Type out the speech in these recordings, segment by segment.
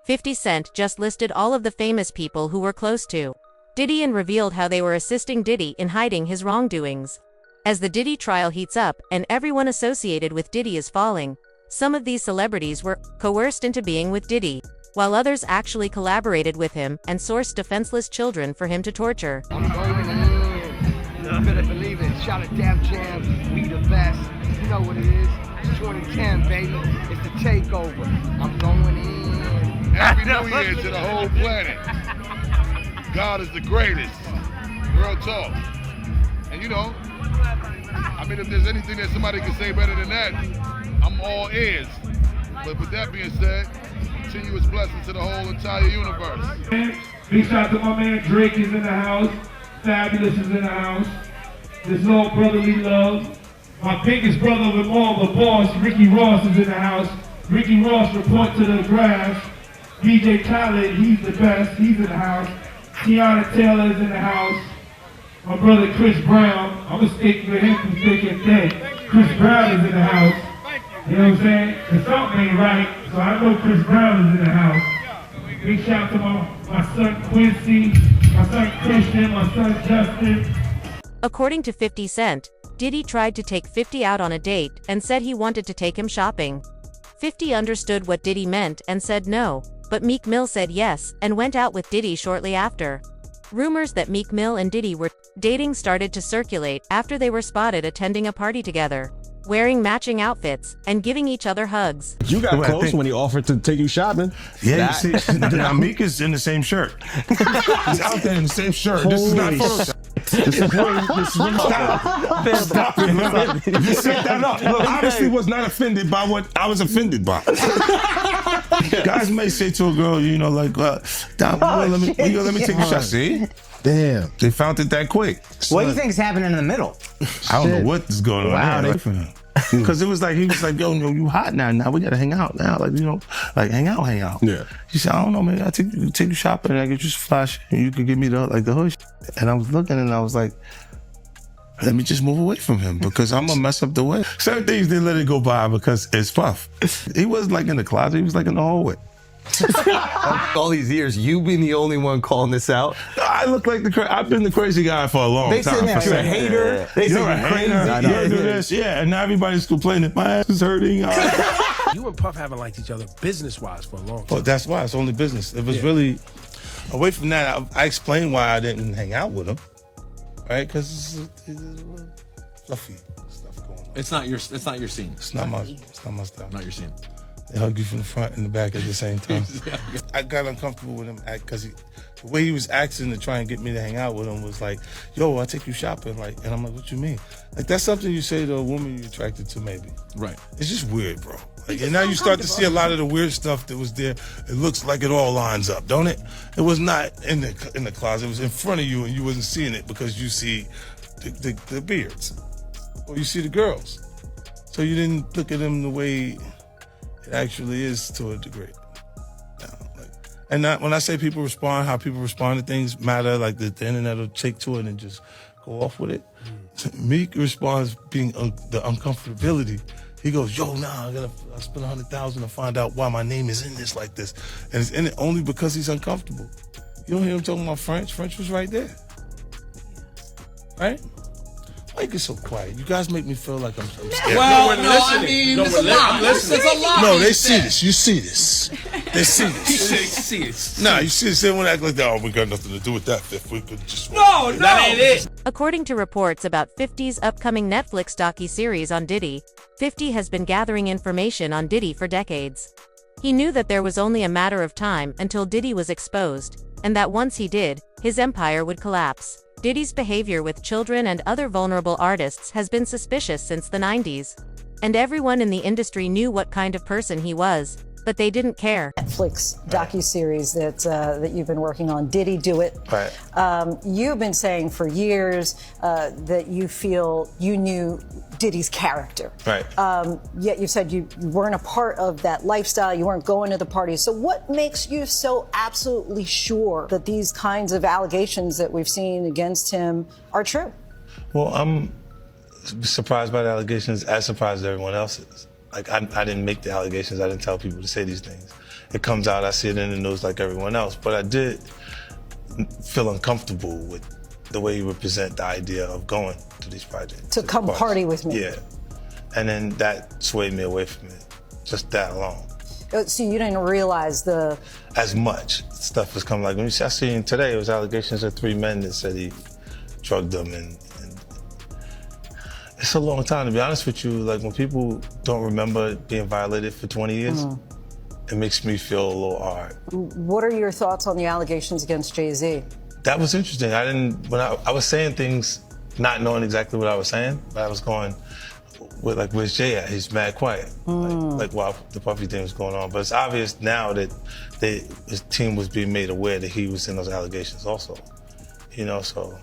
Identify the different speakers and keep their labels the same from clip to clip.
Speaker 1: 50 Cent just listed all of the famous people who were close to Diddy and revealed how they were assisting Diddy in hiding his wrongdoings. As the Diddy trial heats up and everyone associated with Diddy is falling, some of these celebrities were coerced into being with Diddy, while others actually collaborated with him and sourced defenseless children for him to torture.
Speaker 2: I'm going in. You better believe it. Shout at Dap Jam. We the best. You know what it is. 2010, baby. It's the takeover. I'm going in.
Speaker 3: Happy New Year to the whole planet. God is the greatest. Real talk. And you know, I mean, if there's anything that somebody can say better than that, I'm all ears. But with that being said, continuous blessings to the whole entire universe.
Speaker 4: Big shout out to my man Drake is in the house. Fabulous is in the house. This little brotherly love. My biggest brother with all the boss, Ricky Ross, is in the house. Ricky Ross, report to the grass. DJ Khaled, he's the best. He's in the house. Tiana Taylor is in the house. My brother Chris Brown, I'm gonna stick with him from thick and thin. Chris Brown is in the house. You know what I'm saying? Cause something ain't right, so I know Chris Brown is in the house. Big shout out to my son Quincy, my son Christian, my son Justin.
Speaker 1: According to 50 Cent, Diddy tried to take 50 out on a date and said he wanted to take him shopping. 50 understood what Diddy meant and said no, but Meek Mill said yes and went out with Diddy shortly after. Rumors that Meek Mill and Diddy were dating started to circulate after they were spotted attending a party together, wearing matching outfits and giving each other hugs.
Speaker 5: You got close when he offered to take you shopping.
Speaker 6: Yeah, you see, now Meek is in the same shirt. He's out there in the same shirt. This is not Photoshop. This is Stop it. You set that up. Look, obviously was not offended by what I was offended by. Guys may say to a girl, you know, like, let me take a shot. See?
Speaker 5: Damn.
Speaker 6: They found it that quick.
Speaker 7: What do you think is happening in the middle?
Speaker 6: I don't know what is going on there. Because it was like, he was like, yo, you hot now. Now we got to hang out now. Like, you know, like hang out.
Speaker 5: Yeah.
Speaker 6: He said, I don't know, maybe I'll take you shopping and I get you some flash and you can give me the hood. And I was looking and I was like, let me just move away from him because I'm gonna mess up the way. Certain things didn't let it go by because it's Puff. He wasn't like in the closet, he was like in the hallway.
Speaker 8: All these years, you being the only one calling this out.
Speaker 6: I look like I've been the crazy guy for a long time.
Speaker 8: They said you're a hater. They said you're crazy.
Speaker 6: You do this, yeah, and now everybody's complaining. My ass is hurting.
Speaker 9: You and Puff haven't liked each other business-wise for a long time.
Speaker 6: Well, that's why it's only business. It was really away from that. I explained why I didn't hang out with him, right? Because it's fluffy stuff going on.
Speaker 10: It's not your scene.
Speaker 6: It's not my stuff.
Speaker 10: Not your scene.
Speaker 6: They hug you from the front and the back at the same time. I got uncomfortable with him because the way he was acting to try and get me to hang out with him was like, yo, I'll take you shopping. Like, and I'm like, what you mean? Like, that's something you say to a woman you're attracted to, maybe.
Speaker 10: Right.
Speaker 6: It's just weird, bro. Like, and now you start to see a lot of the weird stuff that was there. It looks like it all lines up, don't it? It was not in the closet. It was in front of you and you wasn't seeing it because you see the beards or you see the girls. So you didn't look at them the way it actually is to a degree. And when I say people respond, how people respond to things matter, like the internet will take to it and just go off with it. Meek responds being the uncomfortability. He goes, yo, nah, I spend $100,000 to find out why my name is in this like this. And it's in it only because he's uncomfortable. You don't hear him talking about French. French was right there. Right? Why you get so quiet? You guys make me feel like I'm scared.
Speaker 10: Well, no, I mean, there's a lot. There's a lot.
Speaker 6: No, they see this. You see this. They see this.
Speaker 10: He see it.
Speaker 6: Nah, you see this. They won't act like that. Oh, we got nothing to do with that. If we could just...
Speaker 10: No, that ain't it.
Speaker 1: According to reports about 50's upcoming Netflix docu-series on Diddy, 50 has been gathering information on Diddy for decades. He knew that there was only a matter of time until Diddy was exposed, and that once he did, his empire would collapse. Diddy's behavior with children and other vulnerable artists has been suspicious since the 90s. And everyone in the industry knew what kind of person he was, but they didn't care.
Speaker 11: Netflix docuseries that you've been working on, Diddy Do It.
Speaker 6: Right.
Speaker 11: You've been saying for years that you feel you knew Diddy's character.
Speaker 6: Right.
Speaker 11: Yet you said you weren't a part of that lifestyle, you weren't going to the parties. So what makes you so absolutely sure that these kinds of allegations that we've seen against him are true?
Speaker 6: Well, I'm surprised by the allegations, as surprised as everyone else is. Like, I didn't make the allegations. I didn't tell people to say these things. it comes out, I see it in the news like everyone else. But I did feel uncomfortable with the way he would present the idea of going to these projects.
Speaker 11: To come party with me.
Speaker 6: Yeah. And then that swayed me away from it, just that alone.
Speaker 11: So you didn't realize
Speaker 6: as much stuff was coming. Like when I seen today, it was allegations of 3 men that said he drugged them, and it's a long time, to be honest with you. Like when people don't remember being violated for 20 years, it makes me feel a little hard.
Speaker 11: What are your thoughts on the allegations against Jay-Z?
Speaker 6: That was interesting. When I was saying things, not knowing exactly what I was saying, but I was going, where's Jay at? He's mad quiet. Like while the Puffy thing was going on. But it's obvious now that his team was being made aware that he was in those allegations also. So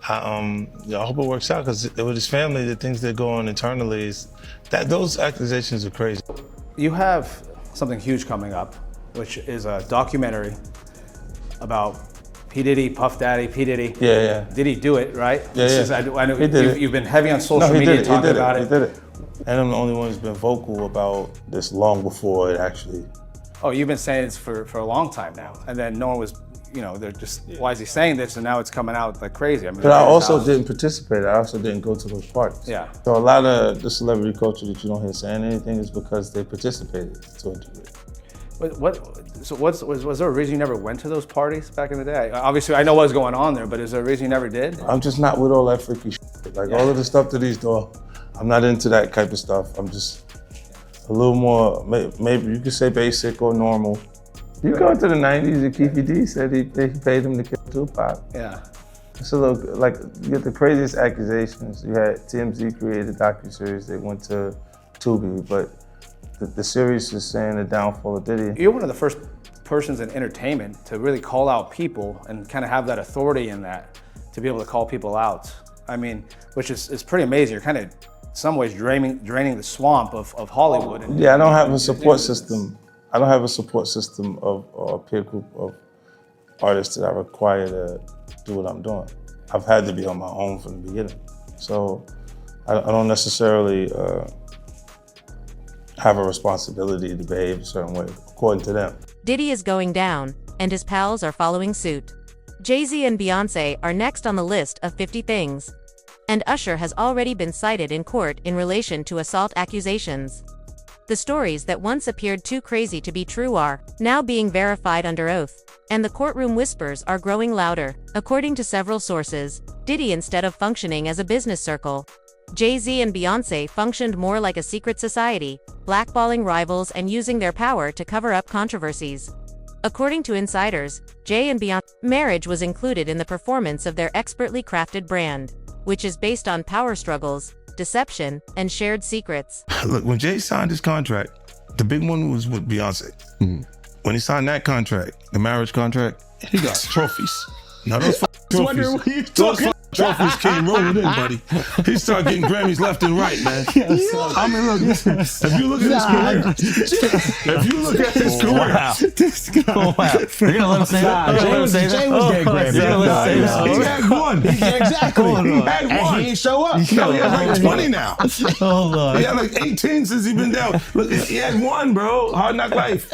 Speaker 6: I hope it works out, because with his family, the things that go on internally is that those accusations are crazy.
Speaker 12: You have something huge coming up, which is a documentary about P. Diddy, Puff Daddy, P. Diddy.
Speaker 6: Yeah.
Speaker 12: Did he do it, right?
Speaker 6: Yeah.
Speaker 12: I know you've been heavy on social media talking about it.
Speaker 6: He did it. And I'm the only one who's been vocal about this long before it actually.
Speaker 12: Oh, you've been saying this for a long time now. And then no one was, they're just, why is he saying this? And now it's coming out like crazy. I mean,
Speaker 6: but I also didn't participate. I also didn't go to those parties.
Speaker 12: Yeah.
Speaker 6: So a lot of the celebrity culture that you don't hear saying anything is because they participated to a degree.
Speaker 12: Was there a reason you never went to those parties back in the day? Obviously, I know what was going on there, but is there a reason you never did?
Speaker 6: I'm just not with all that freaky shit. Like all of the stuff that he's doing, I'm not into that type of stuff. I'm just a little more, maybe you could say basic or normal. You go into the 90s, and Keefe D said he paid him to kill Tupac.
Speaker 12: Yeah.
Speaker 6: It's a little, like, you get the craziest accusations. You had TMZ created a docuseries, they went to Tubi, but the series is saying the downfall of Diddy.
Speaker 12: You're one of the first persons in entertainment to really call out people and kind of have that authority in that, to be able to call people out. I mean, which is pretty amazing. You're kind of, in some ways, draining the swamp of Hollywood.
Speaker 6: Yeah, I don't have a support system. I don't have a support system or a peer group of artists that I require to do what I'm doing. I've had to be on my own from the beginning. So I don't necessarily have a responsibility to behave a certain way, according to them.
Speaker 1: Diddy is going down, and his pals are following suit. Jay-Z and Beyonce are next on the list of 50 things. And Usher has already been cited in court in relation to assault accusations. The stories that once appeared too crazy to be true are now being verified under oath, and the courtroom whispers are growing louder. According to several sources, Diddy, instead of functioning as a business circle, Jay-Z and Beyonce functioned more like a secret society, blackballing rivals and using their power to cover up controversies. According to insiders, Jay and Beyonce's marriage was included in the performance of their expertly crafted brand, which is based on power struggles, deception, and shared secrets.
Speaker 6: Look, when Jay signed his contract, the big one was with Beyonce. When he signed that contract, the marriage contract, he got trophies. Now those trophies, those trophies came rolling in, buddy. He started getting Grammys left and right, man. I mean, look, if you look at his career,
Speaker 7: This guy. You're gonna let him say that? Jay was getting Grammys.
Speaker 6: He had one.
Speaker 7: Exactly.
Speaker 6: He had one.
Speaker 7: And he ain't show up.
Speaker 6: No, he has like 20 now.
Speaker 7: Hold on.
Speaker 6: He had like 18 since he's been down. Look, he had one, bro. Hard Knock Life.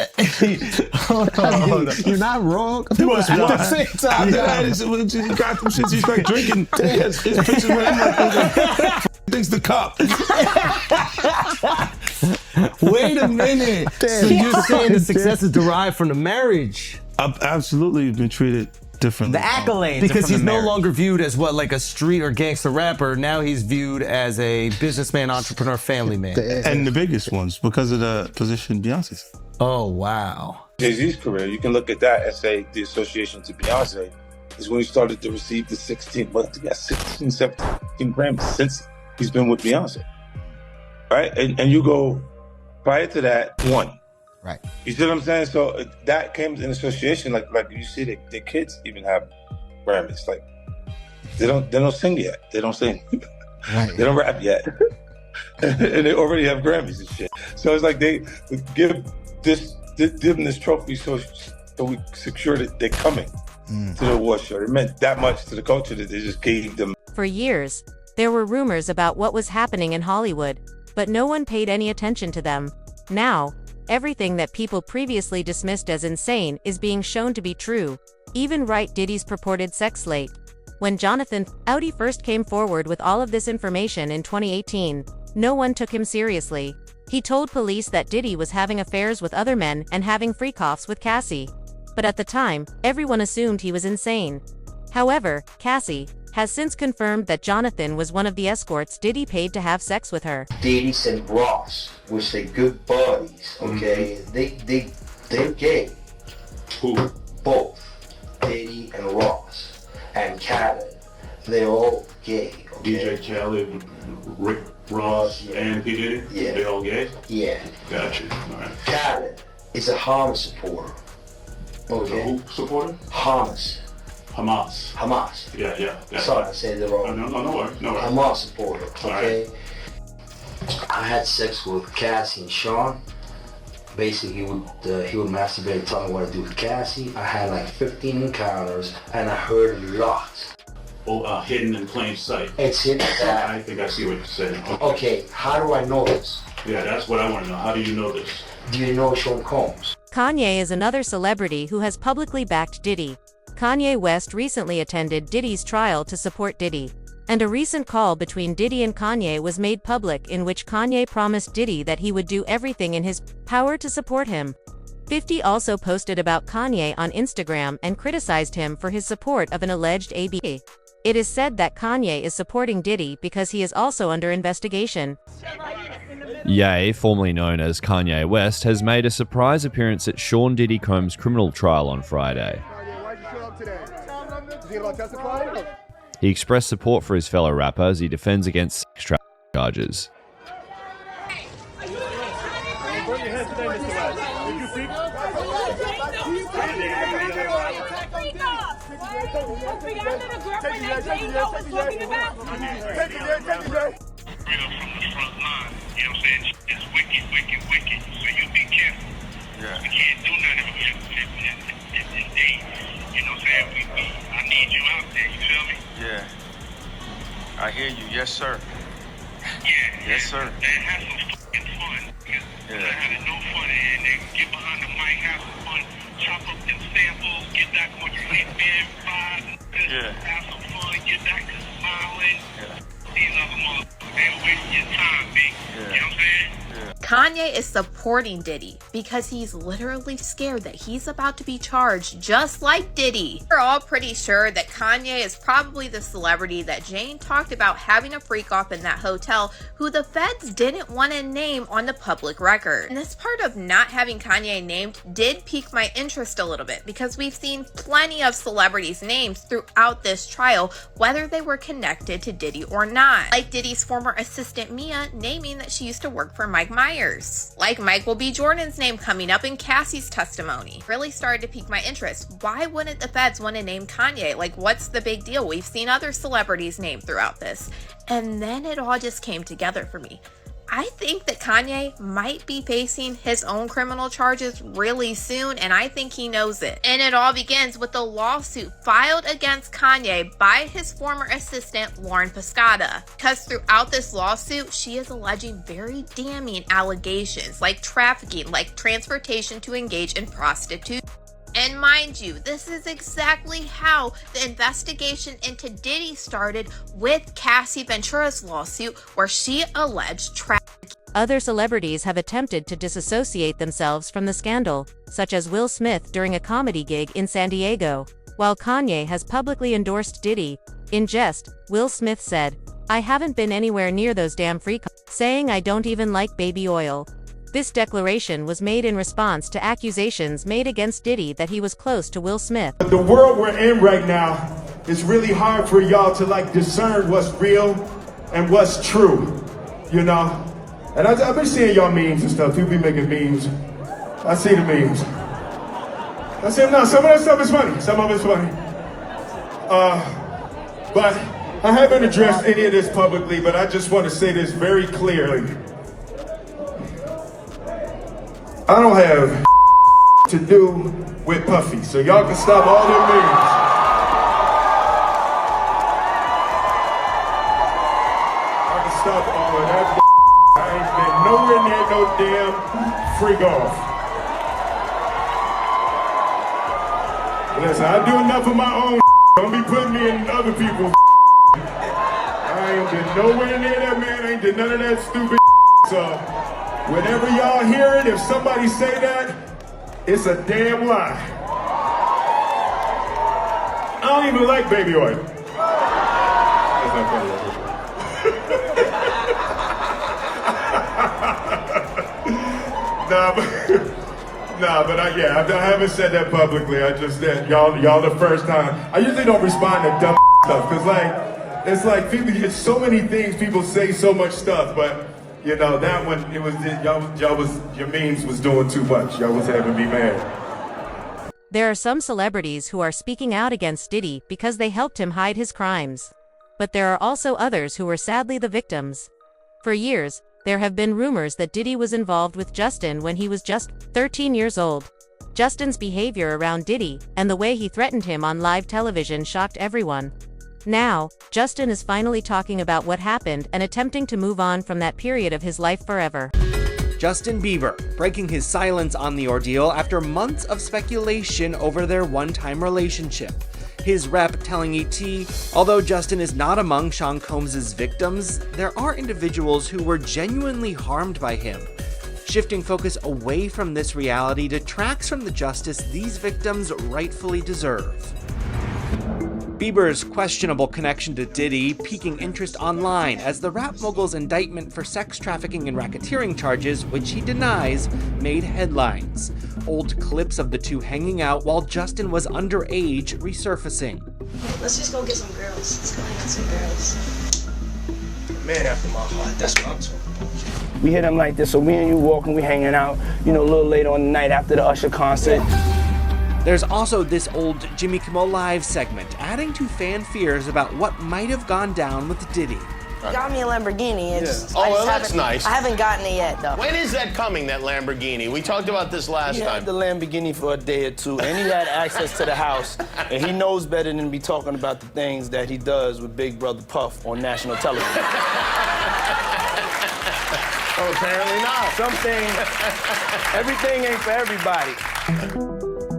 Speaker 7: Hold on. You're not wrong. At the same time.
Speaker 6: After that, he got them shits. He started drinking. His pictures with him like things the cup.
Speaker 8: Wait a minute. So you're saying the success is derived from the marriage?
Speaker 6: I've absolutely been treated differently.
Speaker 7: The accolades.
Speaker 8: Because he's no longer viewed as like a street or gangster rapper. Now he's viewed as a businessman, entrepreneur, family man.
Speaker 6: And the biggest ones because of the position Beyonce's.
Speaker 8: Oh, wow.
Speaker 6: Jay-Z's career, you can look at that and say the association to Beyonce is when he started to receive the 16, 17 Grammys since he's been with Beyonce. Right? And you go, prior to that, one.
Speaker 7: Right.
Speaker 6: You see what I'm saying? So that came in association, like you see the kids even have Grammys. Like they don't sing yet. They don't sing.
Speaker 7: Right.
Speaker 6: They don't rap yet. And they already have Grammys and shit. So it's like they give them this trophy so we secure that they're coming to the award show. It meant that much to the culture that they just gave them.
Speaker 1: For years, there were rumors about what was happening in Hollywood, but no one paid any attention to them. Now, Everything that people previously dismissed as insane is being shown to be true, even right Diddy's purported sex slate. When Jonathan Audi first came forward with all of this information in 2018, no one took him seriously. He told police that Diddy was having affairs with other men and having freak-offs with Cassie. But at the time, everyone assumed he was insane. However, Cassie has since confirmed that Jonathan was one of the escorts Diddy paid to have sex with her.
Speaker 2: Diddy and Ross, which they good buddies, okay? They're gay.
Speaker 3: Who?
Speaker 2: Both. Diddy and Ross. And Khaled. They're all gay, okay?
Speaker 3: DJ Khaled, Rick Ross, and P. Diddy?
Speaker 2: Yeah.
Speaker 3: They all gay?
Speaker 2: Yeah.
Speaker 3: Gotcha. All right.
Speaker 2: Khaled is a Hamas supporter. Okay?
Speaker 3: Who supporter?
Speaker 2: Hamas.
Speaker 3: Hamas. Yeah.
Speaker 2: Sorry, I said it wrong.
Speaker 3: No worries.
Speaker 2: Hamas supporter, okay?
Speaker 3: Right.
Speaker 2: I had sex with Cassie and Sean. Basically, he would masturbate and tell me what to do with Cassie. I had like 15 encounters, and I heard a lot.
Speaker 3: Hidden in plain sight.
Speaker 2: It's hidden.
Speaker 3: I think I see what you're saying.
Speaker 2: Okay, how do I know this?
Speaker 3: Yeah, that's what I want to know. How do you know this?
Speaker 2: Do you know Sean Combs?
Speaker 1: Kanye is another celebrity who has publicly backed Diddy. Kanye West recently attended Diddy's trial to support Diddy. And a recent call between Diddy and Kanye was made public in which Kanye promised Diddy that he would do everything in his power to support him. 50 also posted about Kanye on Instagram and criticized him for his support of an alleged ABA. It is said that Kanye is supporting Diddy because he is also under investigation.
Speaker 13: Ye, formerly known as Kanye West, has made a surprise appearance at Sean Diddy Combs' criminal trial on Friday. He expressed support for his fellow rapper as he defends against sex trafficking charges.
Speaker 14: I hear you, yes sir. Yes sir. And have some fucking fun. I had no fun and then get behind the mic, have some fun, chop up them samples, get back on your feet, man, have some fun, get back to smiling. These other motherfuckers, they're wasting your time, big. You know what I'm saying?
Speaker 15: Kanye is supporting Diddy because he's literally scared that he's about to be charged just like Diddy. We're all pretty sure that Kanye is probably the celebrity that Jane talked about having a freak off in that hotel who the feds didn't want to name on the public record. And this part of not having Kanye named did pique my interest a little bit because we've seen plenty of celebrities' names throughout this trial, whether they were connected to Diddy or not. Like Diddy's former assistant Mia naming that she used to work for Mike Myers. Like Michael B. Jordan's name coming up in Cassie's testimony. Really started to pique my interest. Why wouldn't the feds want to name Kanye? Like, what's the big deal? We've seen other celebrities named throughout this. And then it all just came together for me. I think that Kanye might be facing his own criminal charges really soon, and I think he knows it. And it all begins with the lawsuit filed against Kanye by his former assistant, Lauren Pescata. Because throughout this lawsuit, she is alleging very damning allegations like trafficking, like transportation to engage in prostitution. And mind you, this is exactly how the investigation into Diddy started with Cassie Ventura's lawsuit, where she alleged trafficking.
Speaker 1: Other celebrities have attempted to disassociate themselves from the scandal, such as Will Smith during a comedy gig in San Diego. While Kanye has publicly endorsed Diddy, in jest, Will Smith said, "I haven't been anywhere near those damn freaks," saying I don't even like baby oil. This declaration was made in response to accusations made against Diddy that he was close to Will Smith.
Speaker 4: The world we're in right now, it's really hard for y'all to discern what's real and what's true, you know? And I've been seeing y'all memes and stuff. People be making memes. I see the memes. I say, no, some of that stuff is funny. Some of it's funny. But I haven't addressed any of this publicly, but I just want to say this very clearly. I don't have to do with Puffy, so y'all can stop all them memes. I can stop all of that. I ain't been nowhere near no damn free golf. Listen, I do enough of my own. Don't be putting me in other people's. I ain't been nowhere near that, man. I ain't did none of that stupid. So, whenever y'all hear it, if somebody say that, it's a damn lie. I don't even like baby oil. That's not funny. But I haven't said that publicly. I just said y'all the first time. I usually don't respond to dumb stuff because it's like people. It's so many things people say, so much stuff, but. You know, that one, it was, your memes was doing too much. Y'all was having me mad.
Speaker 1: There are some celebrities who are speaking out against Diddy because they helped him hide his crimes. But there are also others who were sadly the victims. For years, there have been rumors that Diddy was involved with Justin when he was just 13 years old. Justin's behavior around Diddy and the way he threatened him on live television shocked everyone. Now, Justin is finally talking about what happened and attempting to move on from that period of his life forever.
Speaker 16: Justin Bieber, breaking his silence on the ordeal after months of speculation over their one-time relationship. His rep telling ET, although Justin is not among Sean Combs' victims, there are individuals who were genuinely harmed by him. Shifting focus away from this reality detracts from the justice these victims rightfully deserve. Bieber's questionable connection to Diddy piquing interest online as the rap mogul's indictment for sex trafficking and racketeering charges, which he denies, made headlines. Old clips of the two hanging out while Justin was underage resurfacing.
Speaker 17: Let's just go get some girls. Let's go hang out some girls.
Speaker 2: Man after my heart, that's what I'm talking about.
Speaker 18: We hit him like this, so me and you walking, we hanging out, you know, a little later on the night after the Usher concert.
Speaker 16: There's also this old Jimmy Kimmel Live segment, adding to fan fears about what might have gone down with Diddy.
Speaker 17: Got me a Lamborghini.
Speaker 19: That's nice.
Speaker 17: I haven't gotten it yet, though.
Speaker 19: When is that coming, that Lamborghini? We talked about this last
Speaker 18: He
Speaker 19: time.
Speaker 18: had the Lamborghini for a day or two, and he had access to the house, and he knows better than be talking about the things that he does with Big Brother Puff on national television.
Speaker 19: Oh, apparently not.
Speaker 18: Everything ain't for everybody.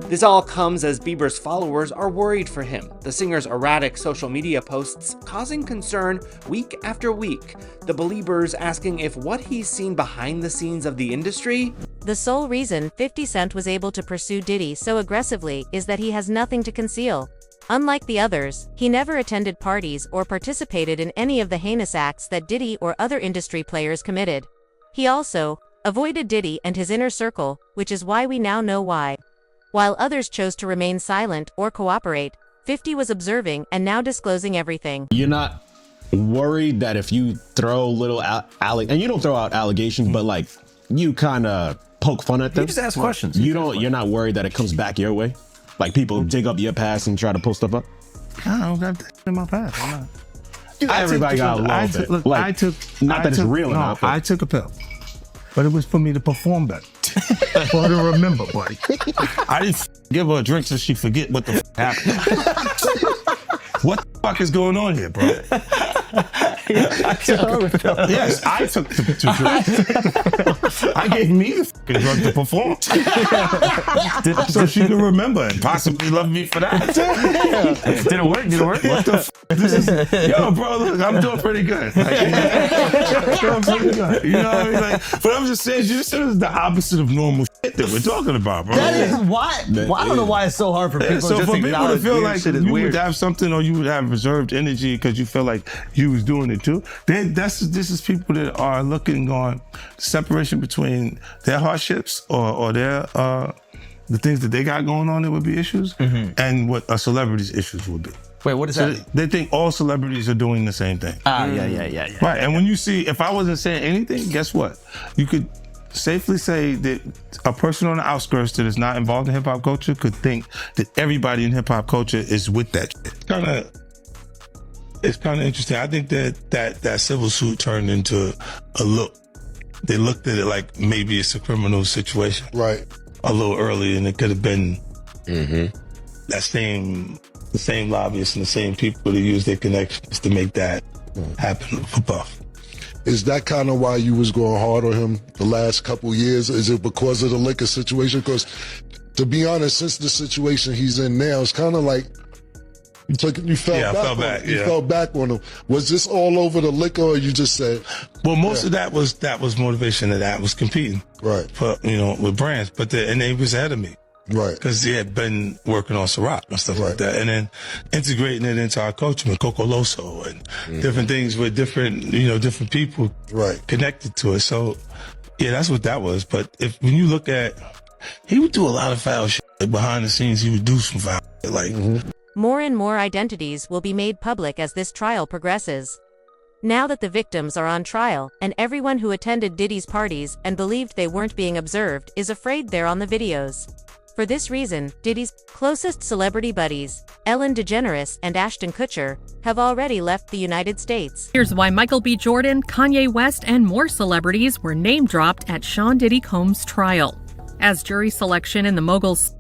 Speaker 16: This all comes as Bieber's followers are worried for him, the singer's erratic social media posts causing concern week after week, the Beliebers asking if what he's seen behind the scenes of the industry.
Speaker 1: The sole reason 50 Cent was able to pursue Diddy so aggressively is that he has nothing to conceal. Unlike the others, he never attended parties or participated in any of the heinous acts that Diddy or other industry players committed. He also avoided Diddy and his inner circle, which is why we now know why. While others chose to remain silent or cooperate, 50 was observing and now disclosing everything.
Speaker 5: You're not worried that if you throw little and you don't throw out allegations, but like you kind of poke fun at them.
Speaker 7: You just ask questions.
Speaker 5: You're not worried that it comes back your way? Like people dig up your past and try to pull stuff up?
Speaker 6: I don't got that in my past. I'm not.
Speaker 5: Everybody got a little bit.
Speaker 6: Look,
Speaker 5: like, not that it's real enough.
Speaker 6: I took a pill, but it was for me to perform better. For her to remember, buddy. I didn't give her a drink so she forget what the happened. What the fuck is going on here, bro? Yes, I took the drink. I gave me the fucking drug to perform. So she can remember and possibly love me for that.
Speaker 7: Did it work?
Speaker 6: What the fuck? This is, yo, bro, look, I'm doing pretty good. Like, doing pretty good. You know what I mean? Like, but I'm just saying, you said it's the opposite of normal shit that we're talking about, bro.
Speaker 7: That is why. I don't know why it's so hard for people
Speaker 6: so
Speaker 7: just
Speaker 6: for
Speaker 7: to
Speaker 6: people to feel like
Speaker 7: shit is
Speaker 6: you
Speaker 7: weird.
Speaker 6: would have something or you would have reserved energy because you feel like you was doing it too. This is people that are looking on separation between their hardships or their the things that they got going on that would be issues and what a celebrity's issues would be.
Speaker 7: Wait, what is that?
Speaker 6: They think all celebrities are doing the same thing.
Speaker 7: Yeah.
Speaker 6: Right, and when you see, if I wasn't saying anything, guess what? You could safely say that a person on the outskirts that is not involved in hip hop culture could think that everybody in hip hop culture is with that shit. It's kind of interesting. I think that civil suit turned into a look. They looked at it like maybe it's a criminal situation.
Speaker 3: Right.
Speaker 6: A little early, and it could have been the same lobbyists and the same people that use their connections to make that happen for Puff.
Speaker 3: Is that kind of why you was going hard on him the last couple years? Is it because of the liquor situation? Because, to be honest, since the situation he's in now, it's kind of like you fell back on him. Was this all over the liquor, or you just said?
Speaker 6: Well, most of that was motivation. That was competing,
Speaker 3: right?
Speaker 6: For, with brands, and they was ahead of me.
Speaker 3: Right.
Speaker 6: Because he had been working on Ciroc and stuff like that. And then integrating it into our culture with Coco Loso and different things with different people connected to it. So, yeah, that's what that was. But when you look at, he would do a lot of foul shit. Like behind the scenes, he would do some foul shit. Like,
Speaker 1: More and more identities will be made public as this trial progresses. Now that the victims are on trial, and everyone who attended Diddy's parties and believed they weren't being observed is afraid they're on the videos. For this reason, Diddy's closest celebrity buddies, Ellen DeGeneres and Ashton Kutcher, have already left the United States.
Speaker 20: Here's why Michael B. Jordan, Kanye West, and more celebrities were name-dropped at Sean Diddy Combs' trial. As jury selection in the mogul's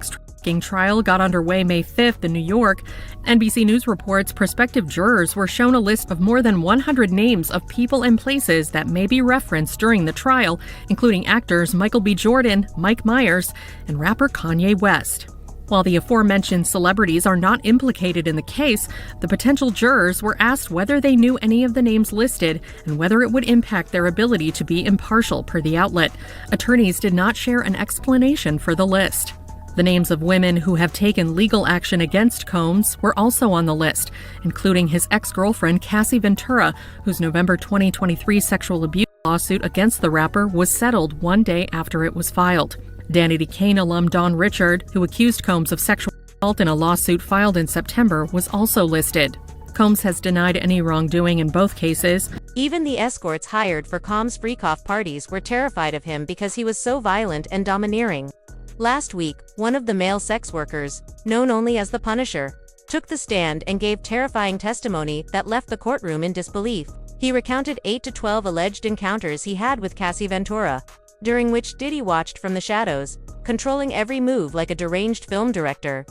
Speaker 20: trial got underway May 5th in New York, NBC News reports prospective jurors were shown a list of more than 100 names of people and places that may be referenced during the trial, including actors Michael B. Jordan, Mike Myers, and rapper Kanye West. While the aforementioned celebrities are not implicated in the case, the potential jurors were asked whether they knew any of the names listed and whether it would impact their ability to be impartial, per the outlet. Attorneys did not share an explanation for the list. The names of women who have taken legal action against Combs were also on the list, including his ex-girlfriend Cassie Ventura, whose November 2023 sexual abuse lawsuit against the rapper was settled one day after it was filed. Danity Kane alum Dawn Richard, who accused Combs of sexual assault in a lawsuit filed in September, was also listed. Combs has denied any wrongdoing in both cases.
Speaker 1: Even the escorts hired for Combs' freak-off parties were terrified of him because he was so violent and domineering. Last week, one of the male sex workers, known only as the Punisher, took the stand and gave terrifying testimony that left the courtroom in disbelief. He recounted 8 to 12 alleged encounters he had with Cassie Ventura, during which Diddy watched from the shadows, controlling every move like a deranged film director.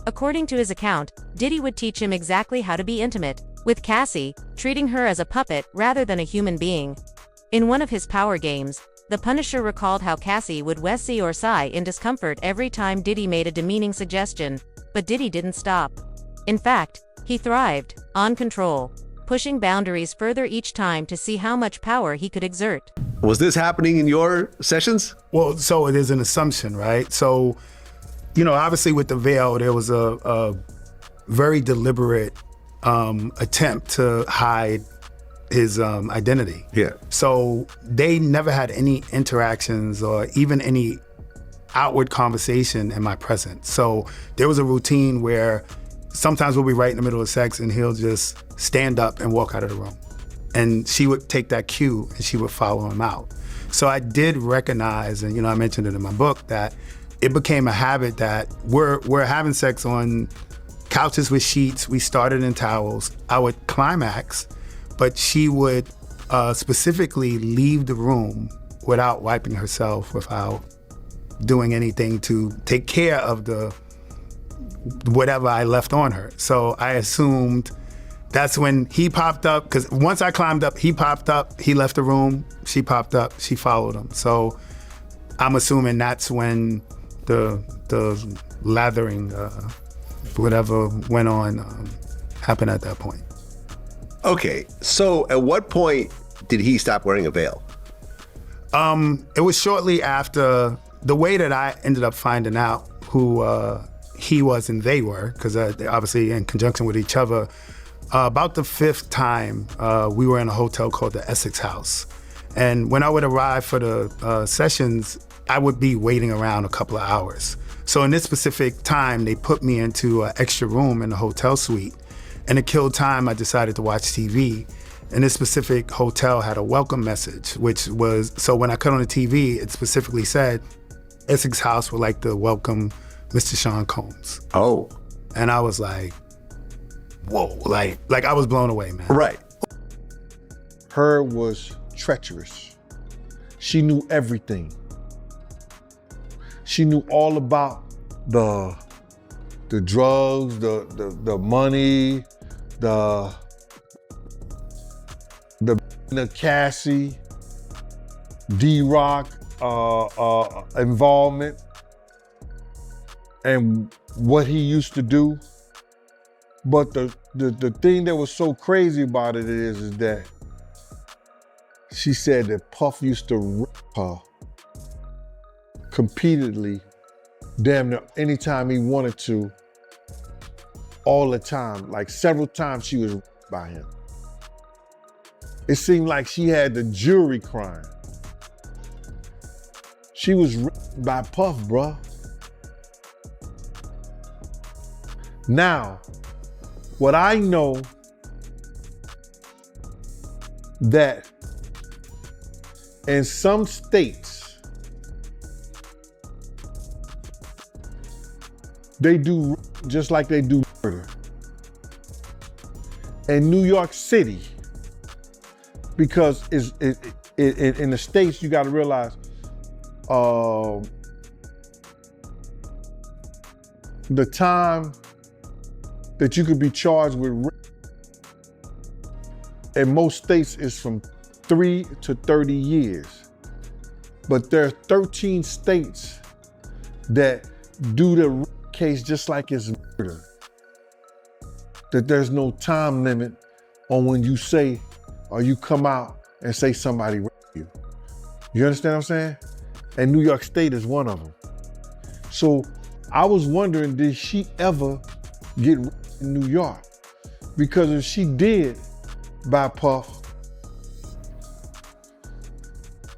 Speaker 1: According to his account, Diddy would teach him exactly how to be intimate with Cassie, treating her as a puppet rather than a human being. In one of his power games, the Punisher recalled how Cassie would wheezy or sigh in discomfort every time Diddy made a demeaning suggestion, but Diddy didn't stop. In fact, he thrived on control, pushing boundaries further each time to see how much power he could exert.
Speaker 21: Was this happening in your sessions?
Speaker 22: Well, so it is an assumption, right? So, obviously with the veil, there was a very deliberate attempt to hide his identity.
Speaker 21: Yeah.
Speaker 22: So they never had any interactions or even any outward conversation in my presence. So there was a routine where sometimes we'll be right in the middle of sex and he'll just stand up and walk out of the room. And she would take that cue and she would follow him out. So I did recognize, and I mentioned it in my book, that it became a habit that we're having sex on couches with sheets. We started in towels. I would climax, but she would specifically leave the room without wiping herself, without doing anything to take care of the whatever I left on her. So I assumed that's when he popped up, because once I climbed up, he popped up, he left the room, she popped up, she followed him. So I'm assuming that's when the lathering, whatever went on, happened at that point.
Speaker 21: Okay, so at what point did he stop wearing a veil?
Speaker 22: It was shortly after. The way that I ended up finding out who he was and they were, because they're obviously in conjunction with each other, about the 5th time, we were in a hotel called the Essex House. And when I would arrive for the sessions, I would be waiting around a couple of hours. So in this specific time, they put me into an extra room in the hotel suite. And to kill time, I decided to watch TV. And this specific hotel had a welcome message, which was, so when I cut on the TV, it specifically said, Essex House would like to welcome Mr. Sean Combs.
Speaker 21: Oh.
Speaker 22: And I was like, whoa, like I was blown away, man.
Speaker 21: Right.
Speaker 23: Her was treacherous. She knew everything. She knew all about the drugs, the money, the the Cassie, D-Rock involvement and what he used to do. But the thing that was so crazy about it is that she said that Puff used to rip her repeatedly, damn near anytime he wanted to, all the time. Like several times she was ripped by him. It seemed like she had the jury crying. She was ripped by Puff, bruh. Now, what I know that in some states, they do just like they do murder. In New York City, because in the States, you gotta realize, the time that you could be charged with rape in most states is from 3 to 30 years. But there are 13 states that do the rape case just like it's murder. That there's no time limit on when you say or you come out and say somebody raped you. You understand what I'm saying? And New York State is one of them. So I was wondering, did she ever get raped in New York? Because if she did by Puff,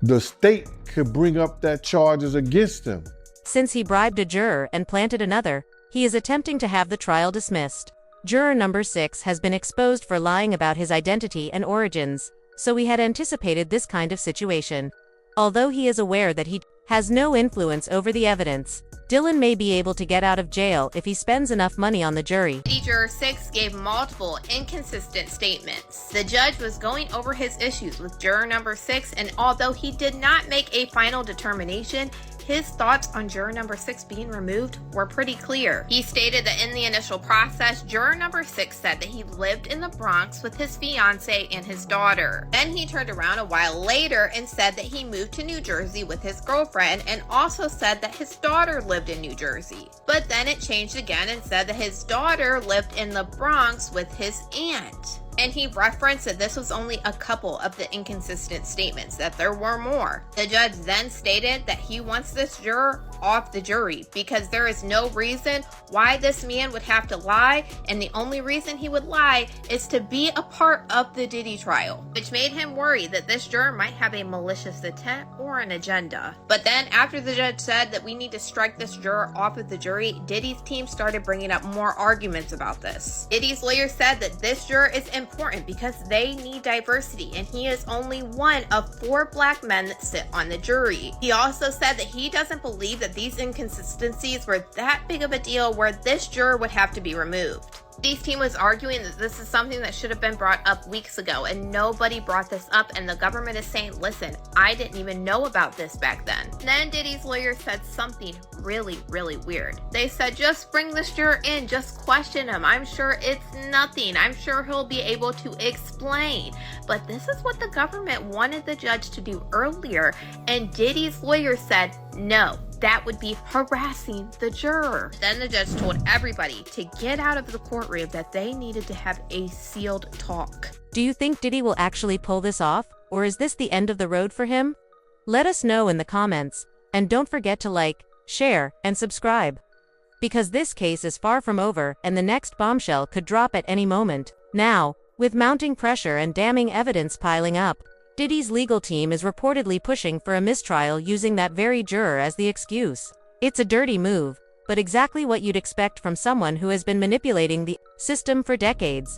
Speaker 23: the state could bring up that charges against him.
Speaker 1: Since he bribed a juror and planted another, he is attempting to have the trial dismissed. Juror number 6 has been exposed for lying about his identity and origins, so we had anticipated this kind of situation. Although he is aware that he has no influence over the evidence, Dylan may be able to get out of jail if he spends enough money on the jury.
Speaker 15: Juror 6 gave multiple inconsistent statements. The judge was going over his issues with juror number 6, and although he did not make a final determination, his thoughts on juror number 6 being removed were pretty clear. He stated that in the initial process, juror number 6 said that he lived in the Bronx with his fiance and his daughter. Then he turned around a while later and said that he moved to New Jersey with his girlfriend, and also said that his daughter lived in New Jersey. But then it changed again and said that his daughter lived in the Bronx with his aunt. And he referenced that this was only a couple of the inconsistent statements, that there were more. The judge then stated that he wants this juror off the jury because there is no reason why this man would have to lie, and the only reason he would lie is to be a part of the Diddy trial, which made him worry that this juror might have a malicious intent or an agenda. But then after the judge said that we need to strike this juror off of the jury, Diddy's team started bringing up more arguments about this. Diddy's lawyer said that this juror is important because they need diversity, and he is only one of 4 black men that sit on the jury. He also said that he doesn't believe that these inconsistencies were that big of a deal where this juror would have to be removed. Diddy's team was arguing that this is something that should have been brought up weeks ago, and nobody brought this up, and the government is saying, listen, I didn't even know about this back then. Then Diddy's lawyer said something really, really weird. They said, just bring this juror in, just question him. I'm sure it's nothing. I'm sure he'll be able to explain. But this is what the government wanted the judge to do earlier, and Diddy's lawyer said, no, that would be harassing the juror. Then the judge told everybody to get out of the courtroom, that they needed to have a sealed talk.
Speaker 1: Do you think Diddy will actually pull this off, or is this the end of the road for him? Let us know in the comments, and don't forget to like, share, and subscribe. Because this case is far from over, and the next bombshell could drop at any moment. Now, with mounting pressure and damning evidence piling up, Diddy's legal team is reportedly pushing for a mistrial using that very juror as the excuse. It's a dirty move, but exactly what you'd expect from someone who has been manipulating the system for decades.